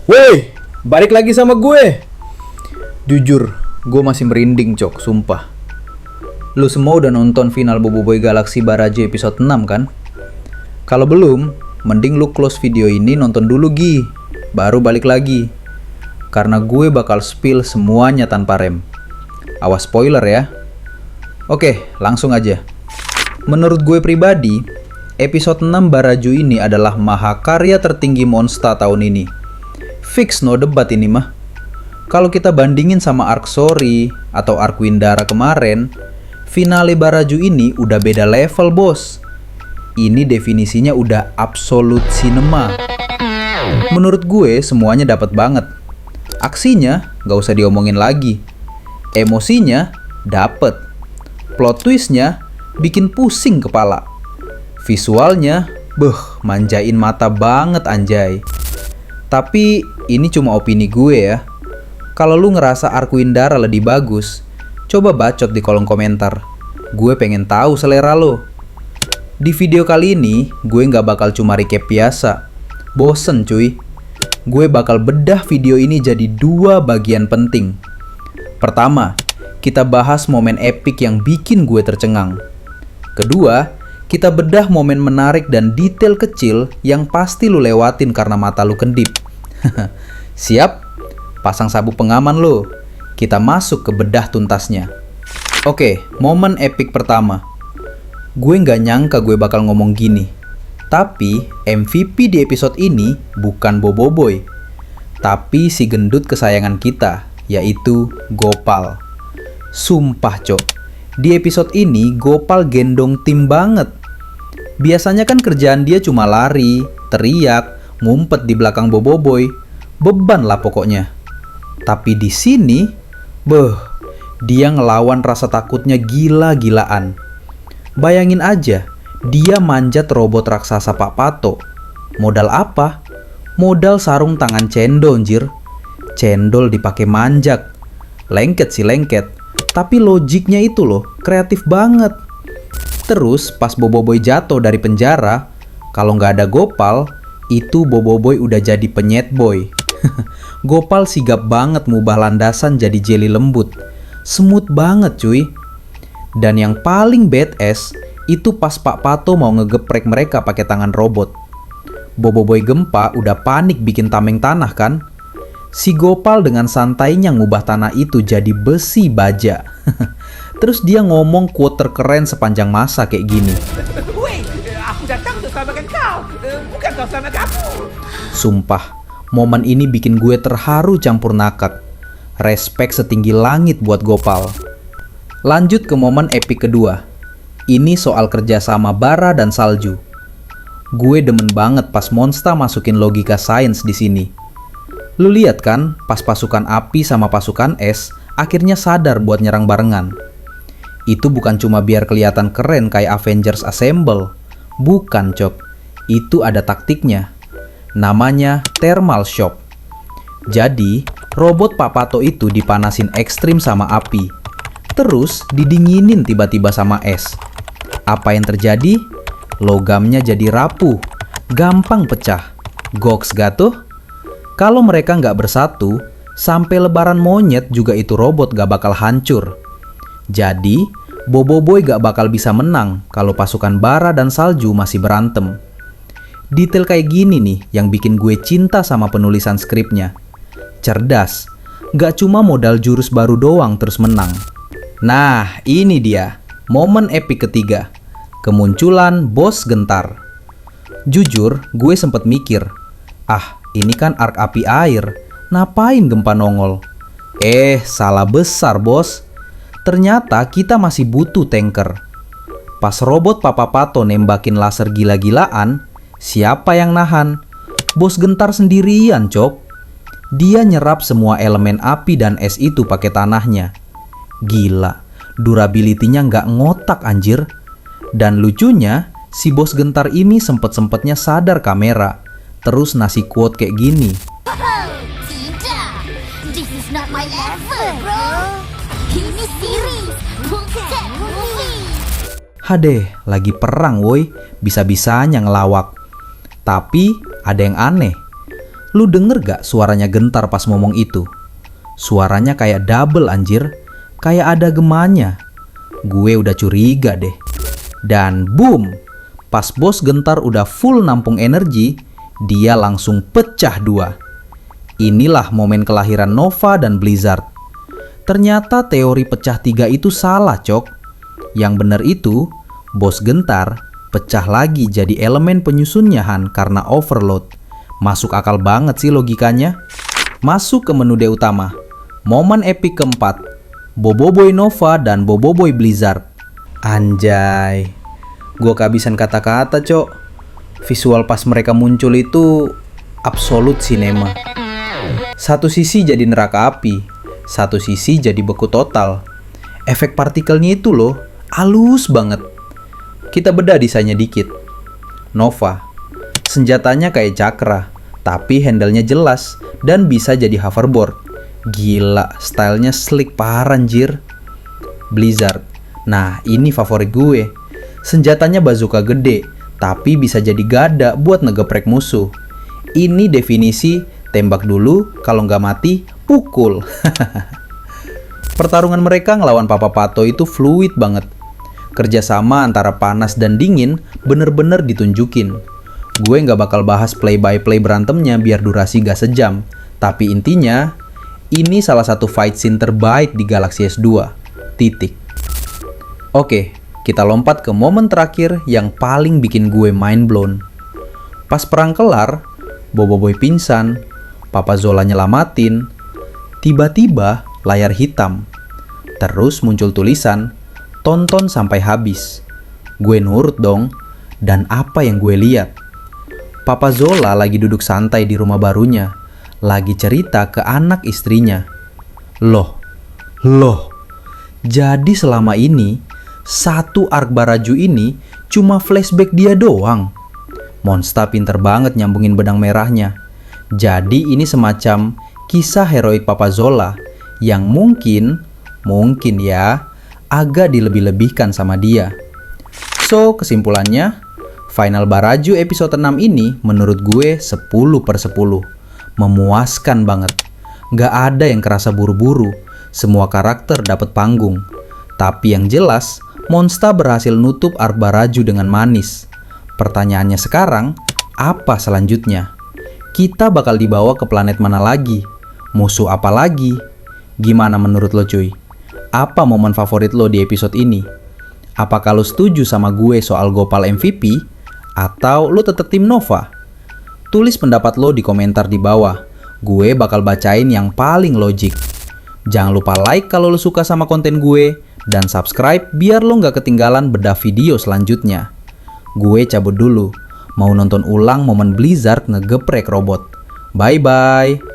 Woi, balik lagi sama gue. Jujur, gue masih merinding cok, sumpah. Lu semua udah nonton final Boboiboy Galaxy Barajo episode 6 kan? Kalau belum, mending lu close video ini nonton dulu Gi, baru balik lagi. Karena gue bakal spill semuanya tanpa rem. Awas spoiler ya. Oke, langsung aja. Menurut gue pribadi, episode 6 Barajo ini adalah mahakarya tertinggi Monsta tahun ini. Fix no debat ini mah. Kalau kita bandingin sama Arc Sori atau Arc Windara kemarin, finale Barajo ini udah beda level bos. Ini definisinya udah absolute cinema. Menurut gue semuanya dapat banget. Aksinya gak usah diomongin lagi. Emosinya dapet. Plot twistnya bikin pusing kepala. Visualnya manjain mata banget anjay. Tapi ini cuma opini gue ya. Kalau lu ngerasa Arc Windara lebih bagus, coba bacot di kolom komentar. Gue pengen tahu selera lo. Di video kali ini, gue nggak bakal cuma recap biasa. Bosen cuy. Gue bakal bedah video ini jadi 2 bagian penting. Pertama, kita bahas momen epic yang bikin gue tercengang. Kedua, kita bedah momen menarik dan detail kecil yang pasti lu lewatin karena mata lu kedip. Siap? Pasang sabuk pengaman lo. Kita masuk ke bedah tuntasnya. Oke, momen epic pertama. Gue nggak nyangka gue bakal ngomong gini. Tapi MVP di episode ini bukan Boboiboy, tapi si gendut kesayangan kita, yaitu Gopal. Sumpah cok, di episode ini Gopal gendong tim banget. Biasanya kan kerjaan dia cuma lari, teriak, ngumpet di belakang Boboiboy. Beban lah pokoknya. Tapi di sini, dia ngelawan rasa takutnya gila-gilaan. Bayangin aja, dia manjat robot raksasa Pak Pato. Modal apa? Modal sarung tangan cendol anjir. Cendol dipakai manjak. Lengket sih lengket, tapi logiknya itu loh, kreatif banget. Terus pas Boboiboy jatuh dari penjara, kalau nggak ada Gopal, itu Boboiboy udah jadi penyet boy. Gopal sigap banget ngubah landasan jadi jeli lembut. Smooth banget cuy. Dan yang paling badass itu pas Pak Pato mau ngegeprek mereka pakai tangan robot. Boboiboy gempa udah panik bikin tameng tanah kan. Si Gopal dengan santainya ngubah tanah itu jadi besi baja. Terus dia ngomong quote terkeren sepanjang masa kayak gini. Wait, aku datang untuk selamatkan kau, bukan kau selamatkan aku. Sumpah, momen ini bikin gue terharu campur nakak. Respect setinggi langit buat Gopal. Lanjut ke momen epic kedua. Ini soal kerjasama bara dan salju. Gue demen banget pas Monsta masukin logika sains di sini. Lu lihat kan, pas pasukan api sama pasukan es akhirnya sadar buat nyerang barengan. Itu bukan cuma biar kelihatan keren kayak Avengers Assemble. Bukan cok, itu ada taktiknya. Namanya thermal shock. Jadi, robot Pak Pato itu dipanasin ekstrim sama api. Terus didinginin tiba-tiba sama es. Apa yang terjadi? Logamnya jadi rapuh, gampang pecah. Goks gak tuh? Kalau mereka nggak bersatu, sampai lebaran monyet juga itu robot gak bakal hancur. Jadi, Boboiboy gak bakal bisa menang kalau pasukan bara dan salju masih berantem. Detail kayak gini nih yang bikin gue cinta sama penulisan skripnya. Cerdas, gak cuma modal jurus baru doang terus menang. Nah, ini dia, momen epic ketiga. Kemunculan bos gentar. Jujur, gue sempet mikir, ini kan arc api air, ngapain gempa nongol? Salah besar bos. Ternyata kita masih butuh tanker. Pas robot Papa Pato nembakin laser gila-gilaan, siapa yang nahan? Bos gentar sendirian cok. Dia nyerap semua elemen api dan es itu pakai tanahnya. Gila, durability-nya nggak ngotak anjir. Dan lucunya, si bos gentar ini sempet-sempetnya sadar kamera. Terus nasi quote kayak gini. Tidak, this is not my level, bro. Ini series, bukan movie. Hadeh, lagi perang woi, bisa-bisanya ngelawak. Tapi ada yang aneh. Lu denger gak suaranya Gentar pas ngomong itu? Suaranya kayak double anjir, kayak ada gemanya. Gue udah curiga deh. Dan boom, pas bos Gentar udah full nampung energi, dia langsung pecah dua. Inilah momen kelahiran Nova dan Blizzard. Ternyata teori pecah tiga itu salah, cok. Yang bener itu, bos Gentar pecah lagi jadi elemen penyusunnya Han karena overload. Masuk akal banget sih logikanya. Masuk ke menu D utama. Momen epic keempat, Boboiboy Nova dan Boboiboy Blizzard. Anjay, gue kehabisan kata-kata, cok. Visual pas mereka muncul itu absolut cinema. Satu sisi jadi neraka api, satu sisi jadi beku total. Efek partikelnya itu loh, halus banget. Kita bedah desainnya dikit. Nova, senjatanya kayak cakra, tapi handle-nya jelas dan bisa jadi hoverboard. Gila, stylenya slick parah anjir. Blizzard, nah ini favorit gue. Senjatanya bazooka gede, tapi bisa jadi gada buat ngegeprek musuh. Ini definisi tembak dulu, kalau nggak mati, pukul. Pertarungan mereka ngelawan Papa Pato itu fluid banget. Kerjasama antara panas dan dingin bener-bener ditunjukin. Gue nggak bakal bahas play by play berantemnya biar durasi gak sejam. Tapi intinya, ini salah satu fight scene terbaik di Galaxy S2. Titik. Oke, kita lompat ke momen terakhir yang paling bikin gue mind blown. Pas perang kelar, Boboiboy pingsan, Papa Zola nyelamatin, tiba-tiba layar hitam. Terus muncul tulisan, tonton sampai habis. Gue nurut dong, dan apa yang gue lihat? Papa Zola lagi duduk santai di rumah barunya, lagi cerita ke anak istrinya. Loh, jadi selama ini, satu arc Baraju ini cuma flashback dia doang. Monsta pinter banget nyambungin benang merahnya. Jadi ini semacam kisah heroik Papa Zola yang mungkin ya agak dilebih-lebihkan sama dia. So, kesimpulannya, final Baraju episode 6 ini menurut gue 10/10. Memuaskan banget. Gak ada yang kerasa buru-buru. Semua karakter dapat panggung. Tapi yang jelas, Monsta berhasil nutup arc Baraju dengan manis. Pertanyaannya sekarang, apa selanjutnya? Kita bakal dibawa ke planet mana lagi? Musuh apa lagi? Gimana menurut lo cuy? Apa momen favorit lo di episode ini? Apakah lo setuju sama gue soal Gopal MVP? Atau lo tetap tim Nova? Tulis pendapat lo di komentar di bawah. Gue bakal bacain yang paling logik. Jangan lupa like kalau lo suka sama konten gue. Dan subscribe biar lo gak ketinggalan bedah video selanjutnya. Gue cabut dulu. Mau nonton ulang momen Blizzard ngegeprek robot. Bye-bye.